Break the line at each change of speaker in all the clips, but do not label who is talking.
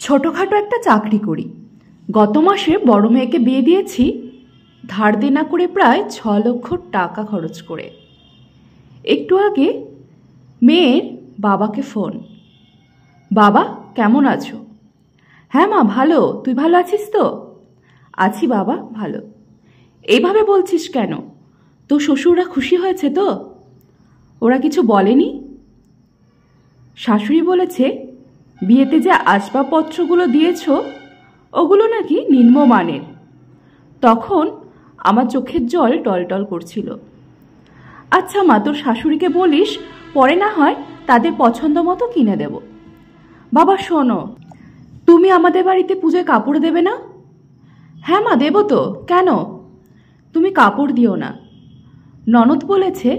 ছোটখাটো একটা চাকরি করি। গত মাসে বড় মেয়েকে বিয়ে দিয়েছি ধার দেনা করে প্রায় 6 লক্ষ টাকা খরচ করে। একটু আগে মেয়ের বাবাকে ফোন। বাবা, কেমন আছো? হ্যাঁ মা, ভালো। তুই ভালো আছিস তো? আছি বাবা, ভালো। এইভাবে বলছিস কেন? তোর শ্বশুররা খুশি হয়েছে তো? ওরা কিছু বলেনি? শাশুড়ি বলেছে বিয়েতে যে আসবাবপত্রগুলো দিয়েছ ওগুলো নাকি নিম্নমানের। তখন আমার চোখের জল টলটল করছিল। আচ্ছা মা, তোর শাশুড়িকে বলিস পরে না হয় তাদের পছন্দ মতো কিনে দেব। বাবা শোনো, তুমি আমাদের বাড়িতে পুজোয় কাপড় দেবে না? হ্যাঁ মা, দেব তো। কেন? তুমি কাপড় দিও না। ননদ বলেছে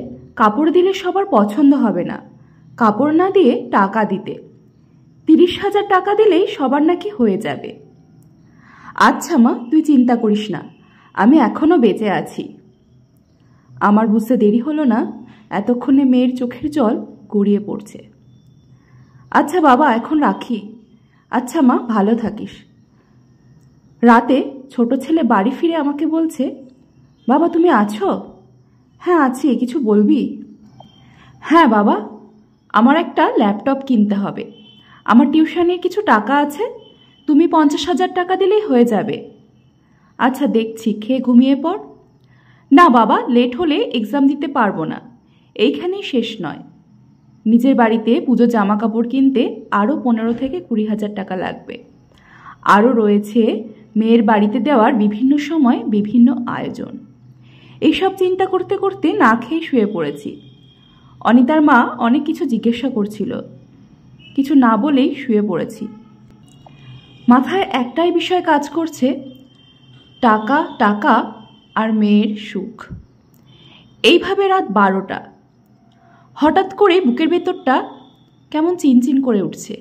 কাপড় দিলে সবার পছন্দ হবে না, কাপড় না দিয়ে টাকা দিতে। 30,000 টাকা দিলেই সবার নাকি হয়ে যাবে। আচ্ছা মা, তুই চিন্তা করিস না, আমি এখনো বেঁচে আছি। আমার বুঝতে দেরি হলো না, এতক্ষণে মেয়ের চোখের জল গড়িয়ে পড়ছে। আচ্ছা বাবা, এখন রাখি। আচ্ছা মা, ভালো থাকিস। রাতে ছোট ছেলে বাড়ি ফিরে আমাকে বলছে, বাবা তুমি আছো? হ্যাঁ আছি, কিছু বলবি? হ্যাঁ বাবা, আমার একটা ল্যাপটপ কিনতে হবে। আমার টিউশনের কিছু টাকা আছে, তুমি 50,000 টাকা দিলেই হয়ে যাবে। আচ্ছা দেখছি, খেয়ে ঘুমিয়ে পড়। না বাবা, লেট হলে এক্সাম দিতে পারবো না। এইখানেই শেষ নয়, নিজের বাড়িতে পুজো জামা কাপড় কিনতে আরও 15 থেকে 20,000 টাকা লাগবে। আরও রয়েছে মেয়ের বাড়িতে দেওয়ার বিভিন্ন সময় বিভিন্ন আয়োজন। এইসব চিন্তা করতে করতে না খেয়ে শুয়ে পড়েছি। অনিতার মা অনেক কিছু জিজ্ঞাসা করছিল, কিছু না বলেই শুয়ে পড়েছি। মাথায় একটাই বিষয় কাজ করছে, টাকা টাকা আর মেয়ের সুখ। এইভাবে রাত 12টা। হঠাৎ করে বুকের ভেতরটা কেমন চিনচিন করে উঠছে।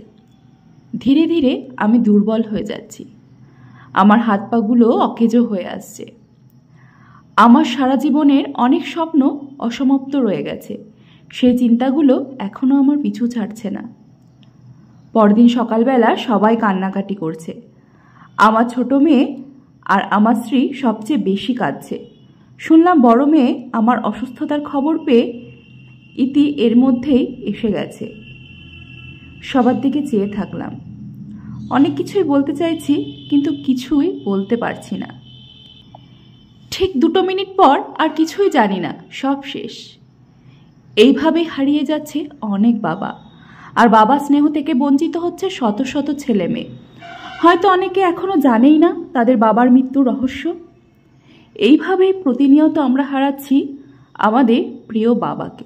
ধীরে ধীরে আমি দুর্বল হয়ে যাচ্ছি, আমার হাত পাগুলো অকেজো হয়ে আসছে। আমার সারা জীবনের অনেক স্বপ্ন অসমাপ্ত রয়ে গেছে, সেই চিন্তাগুলো এখনো আমার পিছু ছাড়ছে না। পরদিন সকালবেলা সবাই কান্নাকাটি করছে। আমার ছোট মেয়ে আর আমার স্ত্রী সবচেয়ে বেশি কাঁদছে। শুনলাম বড় মেয়ে আমার অসুস্থতার খবর পেয়ে ইতি এর মধ্যেই এসে গেছে। সবার দিকে চেয়ে থাকলাম। অনেক কিছুই বলতে চাইছি, কিন্তু কিছুই বলতে পারছি না। ঠিক 2 মিনিট পর আর কিছুই জানি না, সব শেষ। এইভাবে হারিয়ে যাচ্ছে অনেক বাবা, আর বাবা স্নেহ থেকে বঞ্চিত হচ্ছে শত শত ছেলে মেয়ে। হয়তো অনেকে এখনো জানেই না তাদের বাবার মৃত্যুর রহস্য। এইভাবেই প্রতিনিয়ত আমরা হারাচ্ছি আমাদের প্রিয় বাবাকে।